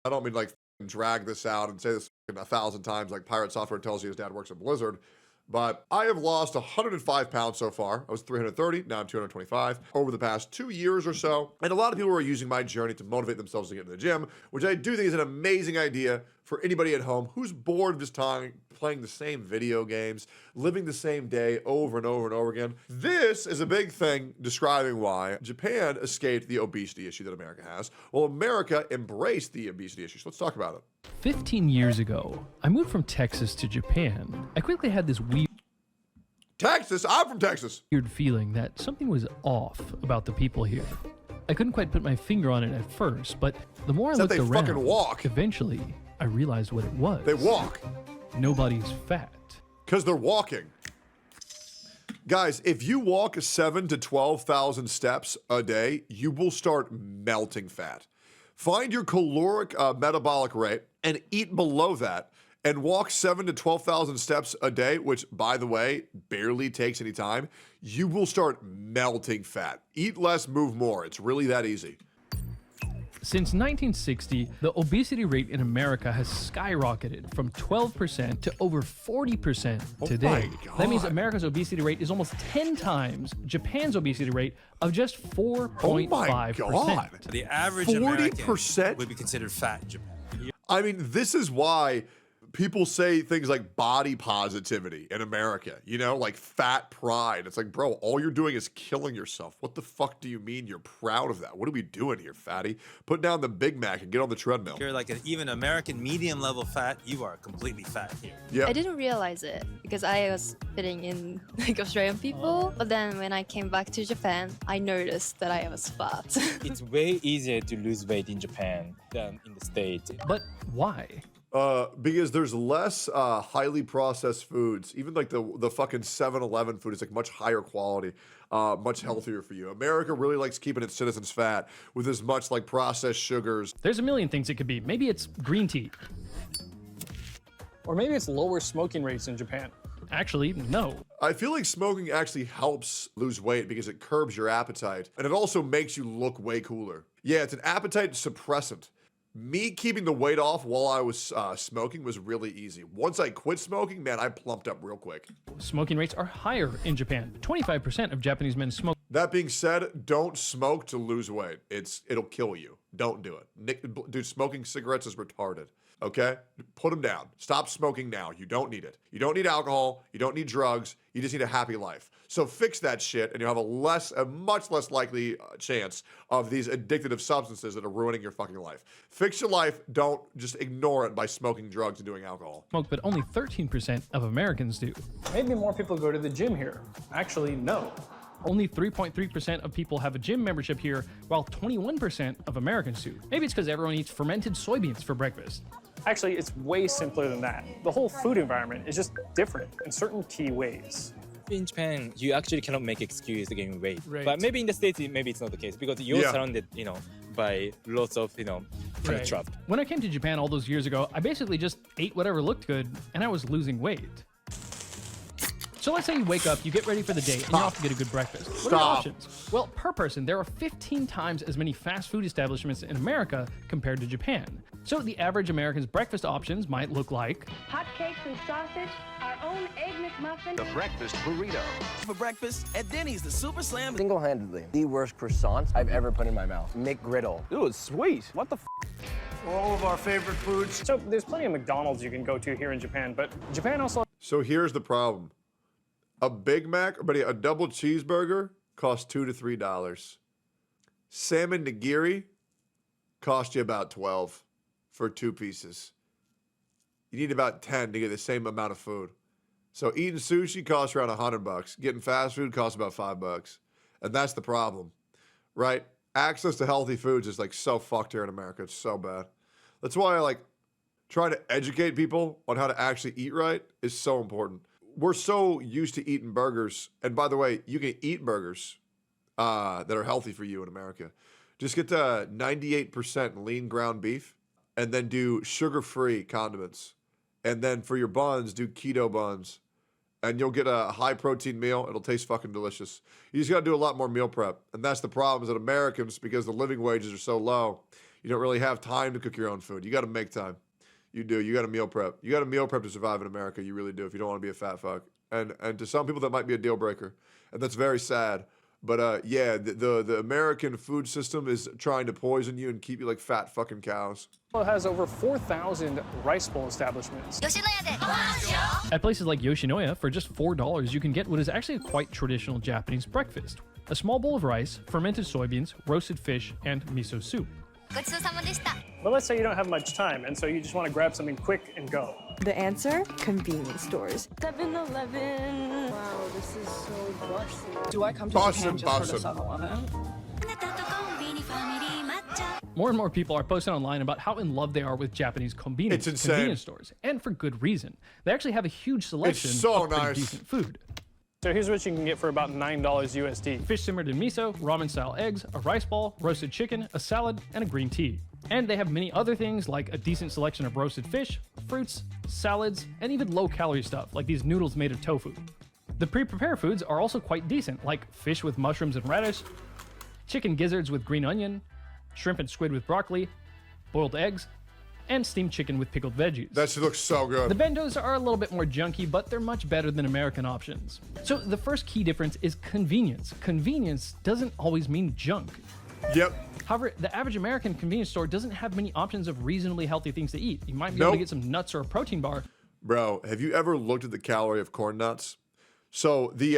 I don't mean like drag this out and say this 1,000 times like Pirate Software tells you his dad works at Blizzard. But I have lost 105 pounds so far. I was 330, now I'm 225 over the past 2 years or so. And a lot of people are using my journey to motivate themselves to get into the gym, which I do think is an amazing idea for anybody at home who's bored of just time playing the same video games, living the same day over and over and over again. This is a big thing describing why Japan escaped the obesity issue that America has, while America embraced the obesity issue. So let's talk about it. 15 years ago, I moved from Texas to Japan. I quickly had this Texas? I'm from Texas. weird feeling that something was off about the people here. I couldn't quite put my finger on it at first, but the more I looked they around, fucking walk. eventually I realized what it was. They walk. Nobody's fat. Because they're walking. Guys, if you walk 7 to 12,000 steps a day, you will start melting fat. Find your caloric metabolic rate and eat below that and walk 7 to 12,000 steps a day, which, by the way, barely takes any time. You will start melting fat. Eat less, move more. It's really that easy. Since 1960, the obesity rate in America has skyrocketed from 12% to over 40% today. my That means God. America's obesity rate is almost 10 times Japan's obesity rate of just 4.5%. Oh my God. The average 40%? American would be considered fat in Japan. I mean, this is why people say things like body positivity in America, you know, like fat pride. It's like, bro, all you're doing is killing yourself. What the fuck do you mean you're proud of that? What are we doing here, fatty? Put down the Big Mac and get on the treadmill. If you're like an even American medium level fat, you are completely fat here. Yeah. I didn't realize it because I was fitting in like Australian people. But then when I came back to Japan, I noticed that I was fat. It's way easier to lose weight in Japan than in the States. But why? Because there's less highly processed foods. Even like the fucking 7-Eleven food is like much higher quality, much healthier for you. America really likes keeping its citizens fat with as much like processed sugars. There's a million things it could be. Maybe it's green tea. Or maybe it's lower smoking rates in Japan. Actually, no. I feel like smoking actually helps lose weight because it curbs your appetite and it also makes you look way cooler. Yeah, it's an appetite suppressant. Me keeping the weight off while I was smoking was really easy. Once I quit smoking, man, I plumped up real quick. Smoking rates are higher in Japan. 25% of Japanese men smoke. That being said, don't smoke to lose weight. It'll kill you. Don't do it. Dude, smoking cigarettes is retarded. Okay? Put them down. Stop smoking now. You don't need it. You don't need alcohol. You don't need drugs. You just need a happy life. So fix that shit and you'll have a much less likely chance of these addictive substances that are ruining your fucking life. Fix your life. Don't just ignore it by smoking drugs and doing alcohol. But only 13% of Americans do. Maybe more people go to the gym here. Actually, no. Only 3.3% of people have a gym membership here, while 21% of Americans do. Maybe it's because everyone eats fermented soybeans for breakfast. Actually, it's way simpler than that. The whole food environment is just different in certain key ways. In Japan, you actually cannot make excuse to gain weight. Right. But maybe in the States, maybe it's not the case because you're Yeah. surrounded, by lots of, kind of trap. When I came to Japan all those years ago, I basically just ate whatever looked good, and I was losing weight. So let's say you wake up, you get ready for the day, and you're off to get a good breakfast. What are the Stop. options? Well, per person, there are 15 times as many fast food establishments in America compared to Japan. So the average American's breakfast options might look like hot cakes and sausage, our own egg McMuffin. The breakfast burrito. For breakfast at Denny's, the Super Slam. Single-handedly, the worst croissants I've ever put in my mouth. McGriddle. Ooh, it's sweet. What the f? All of our favorite foods. So there's plenty of McDonald's you can go to here in Japan, but Japan also So here's the problem. A Big Mac, a double cheeseburger costs $2 to $3. Salmon nigiri cost you about 12 for 2 pieces. You need about 10 to get the same amount of food. So eating sushi costs around $100. Getting fast food costs about $5. And that's the problem, right? Access to healthy foods is like so fucked here in America. It's so bad. That's why I like trying to educate people on how to actually eat right is so important. We're so used to eating burgers. And by the way, you can eat burgers that are healthy for you in America. Just get to 98% lean ground beef and then do sugar-free condiments. And then for your buns, do keto buns. And you'll get a high-protein meal. It'll taste fucking delicious. You just got to do a lot more meal prep. And that's the problem is that Americans, because the living wages are so low, You don't really have time to cook your own food. You got to make time. You do. You got to meal prep. You got to meal prep to survive in America. You really do if you don't want to be a fat fuck. And to some people, that might be a deal breaker. And that's very sad. But yeah, the American food system is trying to poison you and keep you like fat fucking cows. It has over 4,000 rice bowl establishments. At places like Yoshinoya, for just $4, you can get what is actually a quite traditional Japanese breakfast. A small bowl of rice, fermented soybeans, roasted fish, and miso soup. But let's say you don't have much time, and so you just want to grab something quick and go. The answer? Convenience stores. 7-Eleven. Wow, this is so bossy. Do I come to Boston, Japan just for the 7-Eleven? More and more people are posting online about how in love they are with Japanese convenience stores, and for good reason. They actually have a huge selection of pretty decent food. So here's what you can get for about $9 USD. Fish simmered in miso, ramen-style eggs, a rice ball, roasted chicken, a salad, and a green tea. And they have many other things like a decent selection of roasted fish, fruits, salads, and even low-calorie stuff like these noodles made of tofu. The pre-prepared foods are also quite decent, like fish with mushrooms and radish, chicken gizzards with green onion, shrimp and squid with broccoli, boiled eggs, and steamed chicken with pickled veggies. That shit looks so good. The bentos are a little bit more junky, but they're much better than American options. So the first key difference is convenience. Convenience doesn't always mean junk. Yep. However, the average American convenience store doesn't have many options of reasonably healthy things to eat. You might be able to get some nuts or a protein bar. Bro, have you ever looked at the calorie of corn nuts? So the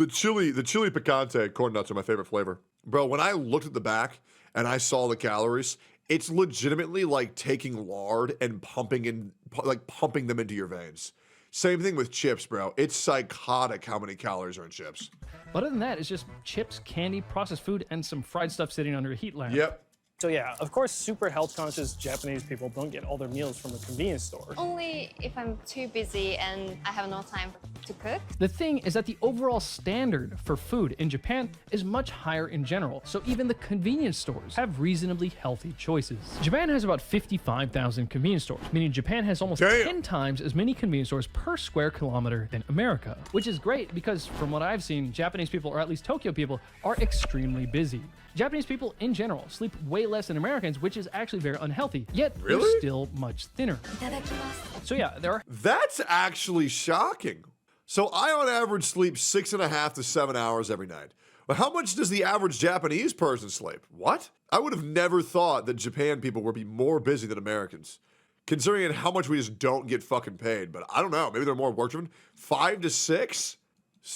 chili picante corn nuts are my favorite flavor. Bro, when I looked at the back and I saw the calories, it's legitimately like taking lard and pumping them into your veins. Same thing with chips, bro. It's psychotic how many calories are in chips. But other than that, it's just chips, candy, processed food, and some fried stuff sitting under a heat lamp. Yep. So yeah, of course, super health-conscious Japanese people don't get all their meals from a convenience store. Only if I'm too busy and I have no time to cook. The thing is that the overall standard for food in Japan is much higher in general, so even the convenience stores have reasonably healthy choices. Japan has about 55,000 convenience stores, meaning Japan has almost 10 times as many convenience stores per square kilometer than America, which is great because from what I've seen, Japanese people, or at least Tokyo people, are extremely busy. Japanese people in general sleep way less than Americans, which is actually very unhealthy, yet they're still much thinner. So yeah, there are... That's actually shocking. So I on average sleep 6.5 to 7 hours every night. But how much does the average Japanese person sleep? What? I would have never thought that Japan people would be more busy than Americans, considering how much we just don't get fucking paid. But I don't know, maybe they're more work-driven. 5 to 6?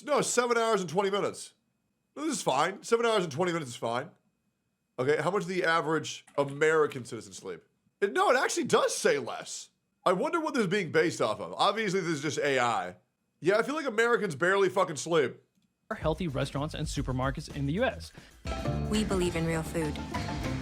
No, 7 hours and 20 minutes. This is fine. 7 hours and 20 minutes is fine. Okay, how much do the average American citizen sleep? No, it actually does say less. I wonder what this is being based off of. Obviously, this is just AI. Yeah, I feel like Americans barely fucking sleep. Are healthy restaurants and supermarkets in the US. We believe in real food.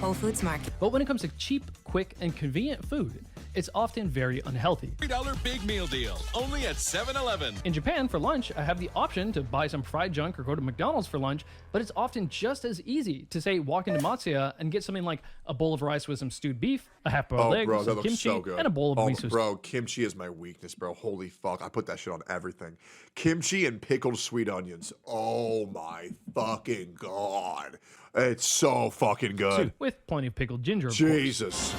Whole Foods Market. But when it comes to cheap, quick, and convenient food, it's often very unhealthy. $3 big meal deal, only at 7-Eleven. In Japan, for lunch, I have the option to buy some fried junk or go to McDonald's for lunch, but it's often just as easy to, say, walk into Matsuya and get something like a bowl of rice with some stewed beef, a half-boiled egg, some kimchi, and a bowl of miso soup. Bro, kimchi is my weakness, bro. Holy fuck, I put that shit on everything. Kimchi and pickled sweet onions. Oh my fucking god. It's so fucking good. With plenty of pickled ginger, of Jesus.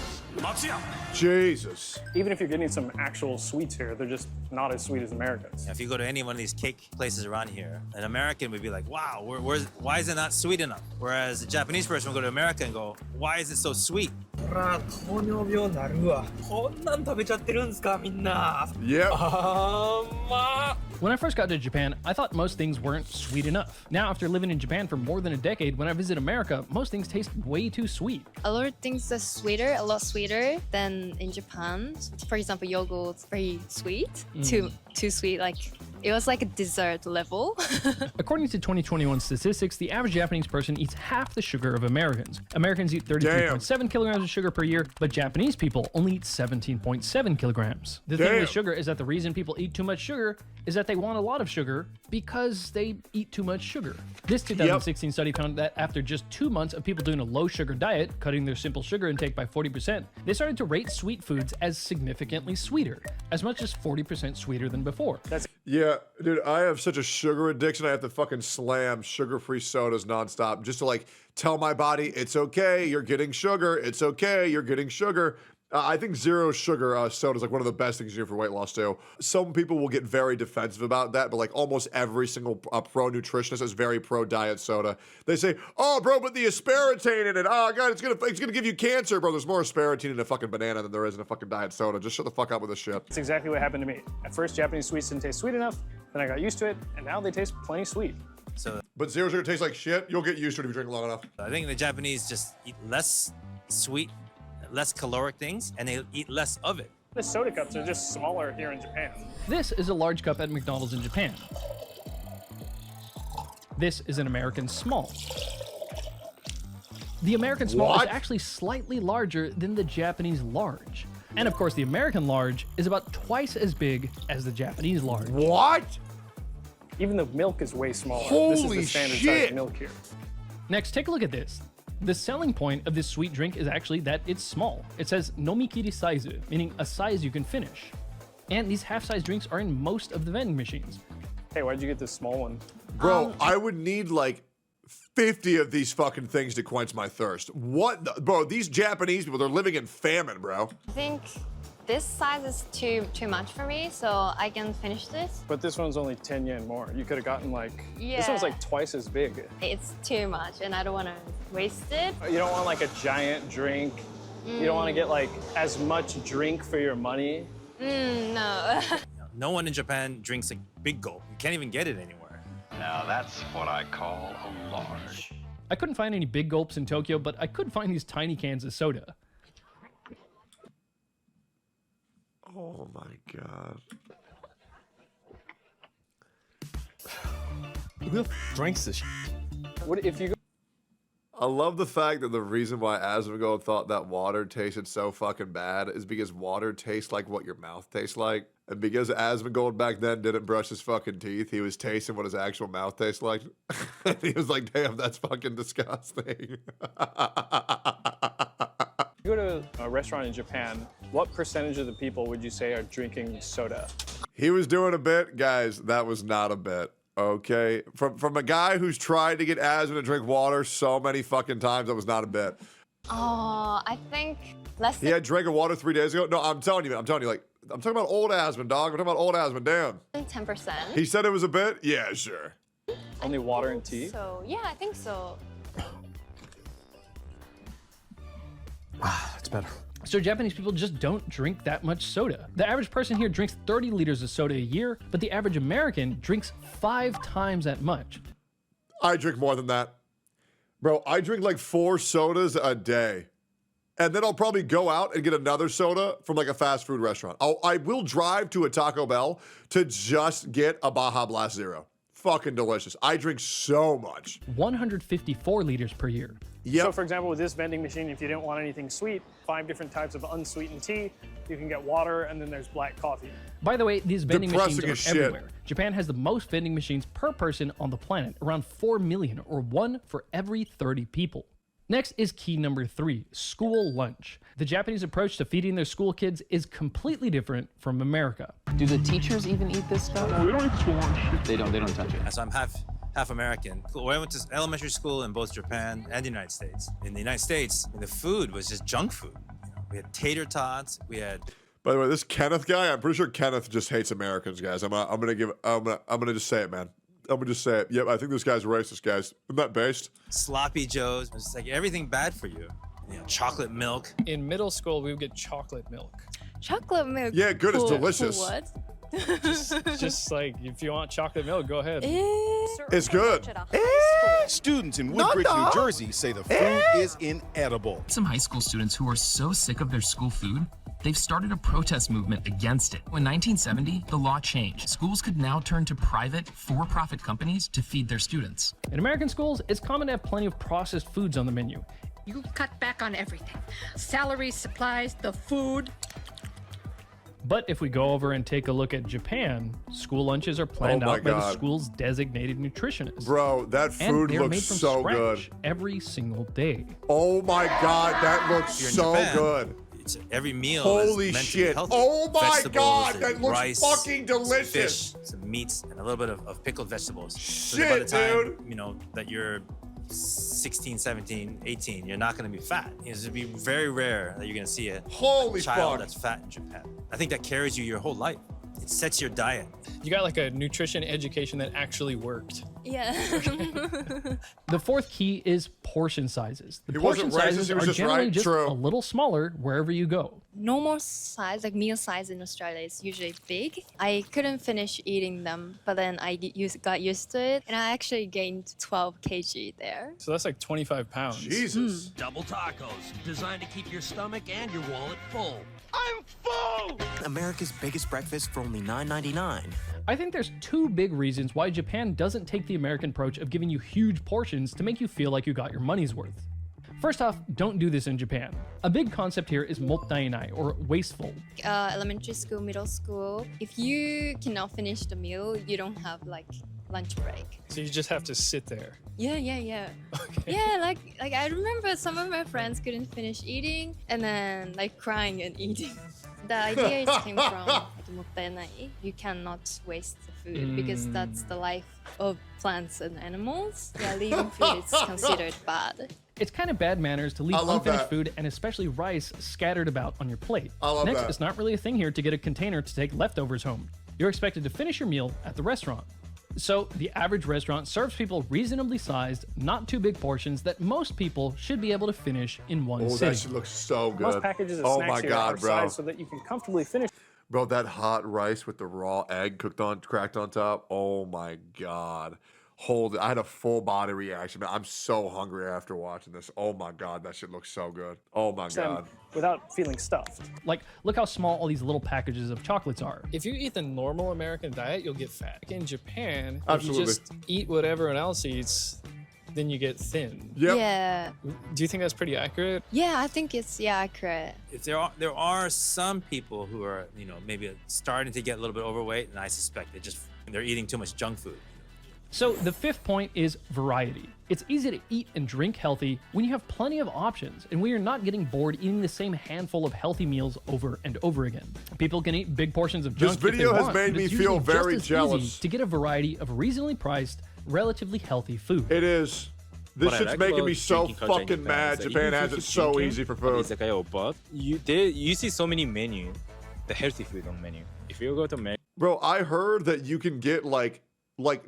Jesus. Even if you're getting some actual sweets here, they're just not as sweet as Americans. If you go to any one of these cake places around here, an American would be like, wow, why is it not sweet enough? Whereas a Japanese person would go to America and go, why is it so sweet? Yep. When I first got to Japan, I thought most things weren't sweet enough. Now, after living in Japan for more than a decade, when I visit America, most things taste way too sweet. A lot of things are sweeter, a lot sweeter than in Japan. For example, yogurt's very sweet, too sweet, like it was like a dessert level. According to 2021 statistics, the average Japanese person eats half the sugar of Americans. Americans eat 33.7 kilograms of sugar per year, but Japanese people only eat 17.7 kilograms. The thing with sugar is that the reason people eat too much sugar is that they want a lot of sugar because they eat too much sugar. This 2016 study found that after just 2 months of people doing a low sugar diet, cutting their simple sugar intake by 40%, they started to rate sweet foods as significantly sweeter, as much as 40% sweeter than before. Yeah, dude, I have such a sugar addiction. I have to fucking slam sugar-free sodas nonstop just to like tell my body it's okay, you're getting sugar. It's okay, you're getting sugar. I think zero sugar soda is like one of the best things you do for weight loss too. Some people will get very defensive about that, but like almost every single pro nutritionist is very pro diet soda. They say, "Oh, bro, but the aspartame in it. Oh god, it's gonna give you cancer, bro." There's more aspartame in a fucking banana than there is in a fucking diet soda. Just shut the fuck up with this shit. That's exactly what happened to me. At first, Japanese sweets didn't taste sweet enough. Then I got used to it, and now they taste plenty sweet. But zero sugar tastes like shit. You'll get used to it if you drink long enough. I think the Japanese just eat less sweet, less caloric things, and they eat less of it. The soda cups are just smaller here in Japan. This is a large cup at McDonald's in Japan. This is an American small. The American small is actually slightly larger than the Japanese large. And of course, the American large is about twice as big as the Japanese large. What? Even the milk is way smaller. Holy this is the standard shit. size milk here. Next, take a look at this. The selling point of this sweet drink is actually that it's small. It says nomikiri saizu, meaning a size you can finish. And these half-size drinks are in most of the vending machines. Hey, why'd you get this small one? Bro, I would need like 50 of these fucking things to quench my thirst. What? Bro, these Japanese people, they're living in famine, bro. I think this size is too much for me, so I can finish this. But this one's only 10 yen more. You could have gotten like, Yeah. This one's like twice as big. It's too much, and I don't want to waste it. You don't want like a giant drink. You don't want to get like as much drink for your money. No. No one in Japan drinks a big gulp. You can't even get it anywhere. Now that's what I call a large. I couldn't find any big gulps in Tokyo, but I could find these tiny cans of soda. Oh my god. Who the drinks this? What if you go? I love the fact that the reason why Asmongold thought that water tasted so fucking bad is because water tastes like what your mouth tastes like. And because Asmongold back then didn't brush his fucking teeth, he was tasting what his actual mouth tastes like. And he was like, damn, that's fucking disgusting. You go to a restaurant in Japan, what percentage of the people would you say are drinking soda? He was doing a bit. Guys, that was not a bit. Okay? From a guy who's tried to get Asmon to drink water so many fucking times, that was not a bit. Oh, I think less He had drank water 3 days ago. No, I'm telling you, like, I'm talking about old Asmon, dog. I'm talking about old Asmon, damn. than 10%. He said it was a bit? Yeah, sure. Only water and tea? So, yeah, I think so. That's better. So Japanese people just don't drink that much soda. The average person here drinks 30 liters of soda a year, but the average American drinks 5 times that much. I drink more than that. Bro, I drink like 4 sodas a day. And then I'll probably go out and get another soda from like a fast food restaurant. I will drive to a Taco Bell to just get a Baja Blast Zero. Fucking delicious. I drink so much. 154 liters per year. Yep. So for example, with this vending machine, if you didn't want anything sweet, 5 different types of unsweetened tea, you can get water, and then there's black coffee. By the way, these vending Depressing machines are as shit. everywhere. Japan has the most vending machines per person on the planet, around 4 million, or 1 for every 30 people. Next is key number 3, school lunch. The Japanese approach to feeding their school kids is completely different from America. Do the teachers even eat this stuff? No, they don't eat school lunch. They don't touch it. So I'm half American. I went to elementary school in both Japan and the United States. In the United States, the food was just junk food. We had tater tots. We had. By the way, this Kenneth guy, I'm pretty sure Kenneth just hates Americans, guys. I'm gonna just say it, man. I'm gonna just say it. Yep, I think this guy's racist, guys. Isn't that based? Sloppy Joes. It's just like everything bad for you. You know, chocolate milk. In middle school, we would get chocolate milk. Chocolate milk. Yeah, good. It's delicious. What? Just like, if you want chocolate milk, go ahead. It's good. Students in Woodbridge, New Jersey say the food is inedible. Some high school students who are so sick of their school food, they've started a protest movement against it. In 1970, the law changed. Schools could now turn to private, for-profit companies to feed their students. In American schools, it's common to have plenty of processed foods on the menu. You cut back on everything. Salaries, supplies, the food. But if we go over and take a look at Japan, school lunches are planned out by the school's designated nutritionists. Bro, that food looks so good. Every single day. Oh my God, that looks so good. It's every meal. Holy is meant shit. To be healthy. Oh my Vegetables God, that and looks rice, fucking delicious. Fish, some meats, and a little bit of pickled vegetables. So Shit, by the time, dude. you know, that you're 16, 17, 18, you're not going to be fat. It's going to be very rare that you're going to see a child that's fat in Japan. I think that carries you your whole life. It sets your diet. You got like a nutrition education that actually worked. Yeah. The fourth key is portion sizes. The He portion wasn't racist, sizes he was are just generally right. just True. a little smaller wherever you go. Normal size, like meal size in Australia is usually big. I couldn't finish eating them, but then I got used to it, and I actually gained 12 kg there. So that's like 25 pounds. Jesus. Double tacos, designed to keep your stomach and your wallet full. I'm full! America's biggest breakfast for only $9.99. I think there's two big reasons why Japan doesn't take the American approach of giving you huge portions to make you feel like you got your money's worth. First off, don't do this in Japan. A big concept here is mottainai, or wasteful. Elementary school, middle school, if you cannot finish the meal, you don't have like lunch break. So you just have to sit there. Yeah. Okay. Yeah, like I remember some of my friends couldn't finish eating and then like crying and eating. The idea came from like, mottainai. You cannot waste the food because that's the life of plants and animals. Yeah, leaving food is considered bad. It's kind of bad manners to leave unfinished food and especially rice scattered about on your plate. Next, it's not really a thing here to get a container to take leftovers home. You're expected to finish your meal at the restaurant. So, the average restaurant serves people reasonably sized, not too big portions that most people should be able to finish in one sitting. That shit looks so good. Most packages of snacks here are sized so that you can comfortably finish. Bro, that hot rice with the raw egg cracked on top. Oh my God. Hold it. I had a full body reaction. Man, I'm so hungry after watching this. Oh my God, that shit looks so good. Oh my God. Without feeling stuffed. Like, look how small all these little packages of chocolates are. If you eat the normal American diet, you'll get fat. In Japan, Absolutely. if you just eat what everyone else eats, then you get thin. Yep. Yeah. Do you think that's pretty accurate? Yeah, I think it's accurate. If there are some people who are, you know, maybe starting to get a little bit overweight, and I suspect they're eating too much junk food. So the fifth point is variety. It's easy to eat and drink healthy when you have plenty of options and when you're not getting bored eating the same handful of healthy meals over and over again. People can eat big portions of junk This video if they has want, made but me it's feel usually very just as jealous. easy to get a variety of reasonably priced, relatively healthy food. It is. This shit's making me so fucking mad. Japan has it so easy for food. But you see so many menu, the healthy food on menu. If you go to menu, Bro, I heard that you can get like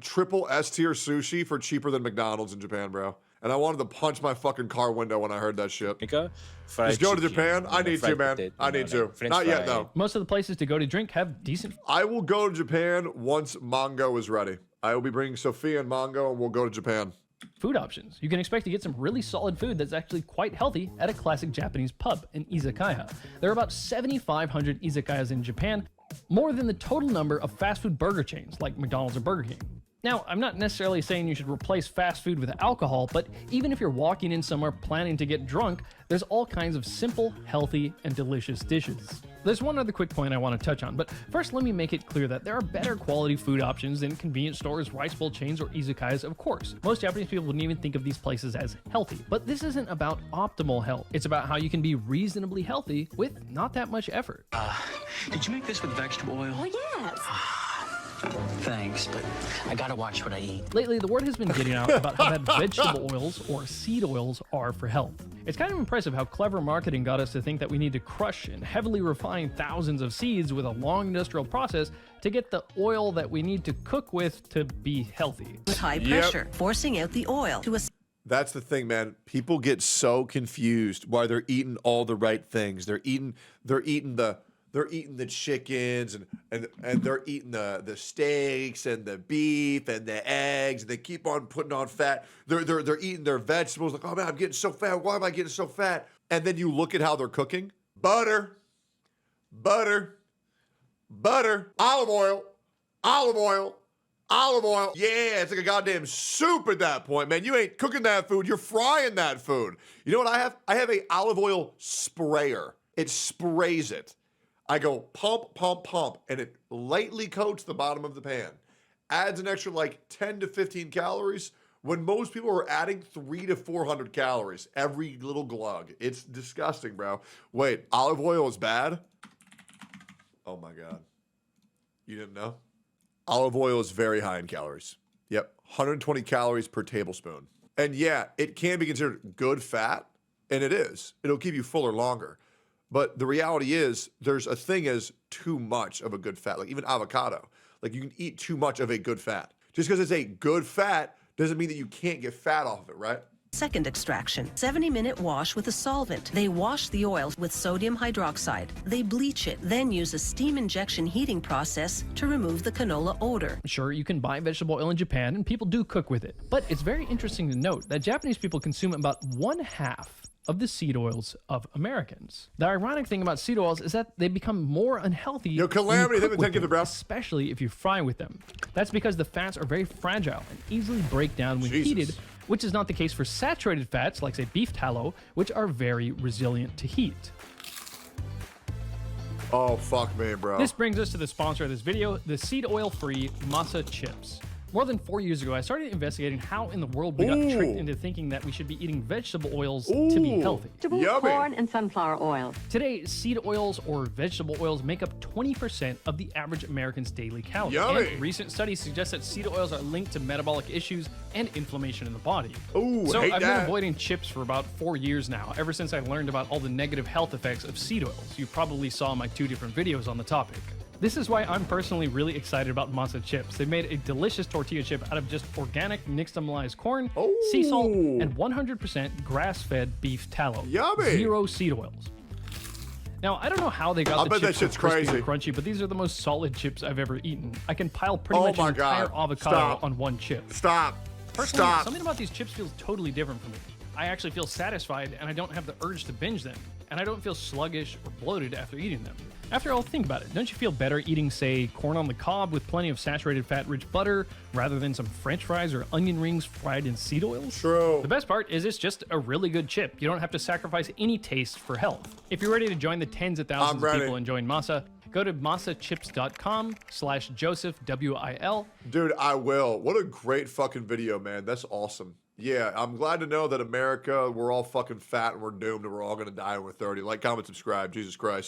triple S tier sushi for cheaper than McDonald's in Japan, bro. And I wanted to punch my fucking car window when I heard that shit. Just go to Japan. I need to, man. I need to. Not yet, though. Most of the places to go to drink have decent. I will go to Japan once Mongo is ready. I will be bringing Sophia and Mongo, and we'll go to Japan. Food options. You can expect to get some really solid food that's actually quite healthy at a classic Japanese pub, an izakaya. There are about 7,500 izakayas in Japan, more than the total number of fast food burger chains like McDonald's or Burger King. Now, I'm not necessarily saying you should replace fast food with alcohol, but even if you're walking in somewhere planning to get drunk, there's all kinds of simple, healthy, and delicious dishes. There's one other quick point I want to touch on, but first let me make it clear that there are better quality food options in convenience stores, rice bowl chains, or izakayas, of course. Most Japanese people wouldn't even think of these places as healthy, but this isn't about optimal health. It's about how you can be reasonably healthy with not that much effort. did you make this with vegetable oil? Oh, yes. Thanks, but I gotta watch what I eat. Lately, the word has been getting out about how bad vegetable oils or seed oils are for health. It's kind of impressive how clever marketing got us to think that we need to crush and heavily refine thousands of seeds with a long industrial process to get the oil that we need to cook with to be healthy. With high pressure, forcing out the oil to a... That's the thing, man. People get so confused why they're eating all the right things. They're eating the chickens and they're eating the steaks and the beef and the eggs, and they keep on putting on fat. They're eating their vegetables like, oh man, I'm getting so fat. Why am I getting so fat? And then you look at how they're cooking. Butter, olive oil. Yeah, it's like a goddamn soup at that point, man. You ain't cooking that food. You're frying that food. You know what I have? I have a olive oil sprayer. It sprays it. I go pump, pump, pump, and it lightly coats the bottom of the pan. Adds an extra like 10 to 15 calories when most people are adding 300 to 400 calories every little glug. It's disgusting, bro. Wait, olive oil is bad? Oh my God. You didn't know? Olive oil is very high in calories. Yep, 120 calories per tablespoon. And yeah, it can be considered good fat, and it is. It'll keep you fuller longer. But the reality is, there's a thing as too much of a good fat, like even avocado. Like you can eat too much of a good fat. Just because it's a good fat doesn't mean that you can't get fat off of it, right? Second extraction, 70-minute wash with a solvent. They wash the oil with sodium hydroxide. They bleach it, then use a steam injection heating process to remove the canola odor. Sure, you can buy vegetable oil in Japan, and people do cook with it. But it's very interesting to note that Japanese people consume about 1/2 of the seed oils of Americans. The ironic thing about seed oils is that they become more unhealthy Yo, Calamity, when you cook with them, bro. especially if you fry with them. That's because the fats are very fragile and easily break down when heated, which is not the case for saturated fats like, say, beef tallow, which are very resilient to heat. Oh, fuck me, bro. This brings us to the sponsor of this video, the seed oil-free masa chips. More than 4 years ago, I started investigating how in the world we got tricked into thinking that we should be eating vegetable oils to be healthy. Corn and sunflower oil. Today, seed oils or vegetable oils make up 20% of the average American's daily calories. Yummy. And recent studies suggest that seed oils are linked to metabolic issues and inflammation in the body. Ooh, so hate I've that. been avoiding chips for about 4 years now, ever since I learned about all the negative health effects of seed oils. You probably saw my 2 different videos on the topic. This is why I'm personally really excited about Masa chips. They made a delicious tortilla chip out of just organic nixtamalized corn, sea salt, and 100% grass-fed beef tallow. Yummy! 0 seed oils. Now, I don't know how they got the bet that chips so shit's crispy crazy. and crunchy, but these are the most solid chips I've ever eaten. I can pile pretty Oh much my an entire God. avocado Stop. on one chip. Stop. Personally, Stop. something about these chips feels totally different for me. I actually feel satisfied, and I don't have the urge to binge them. And I don't feel sluggish or bloated after eating them. After all, think about it. Don't you feel better eating, say, corn on the cob with plenty of saturated fat-rich butter rather than some french fries or onion rings fried in seed oils? True. The best part is it's just a really good chip. You don't have to sacrifice any taste for health. If you're ready to join the tens of thousands of people enjoying masa, go to masachips.com/Joseph, WIL. Dude, I will. What a great fucking video, man. That's awesome. Yeah, I'm glad to know that America, we're all fucking fat and we're doomed and we're all going to die when we're 30. Like, comment, subscribe. Jesus Christ.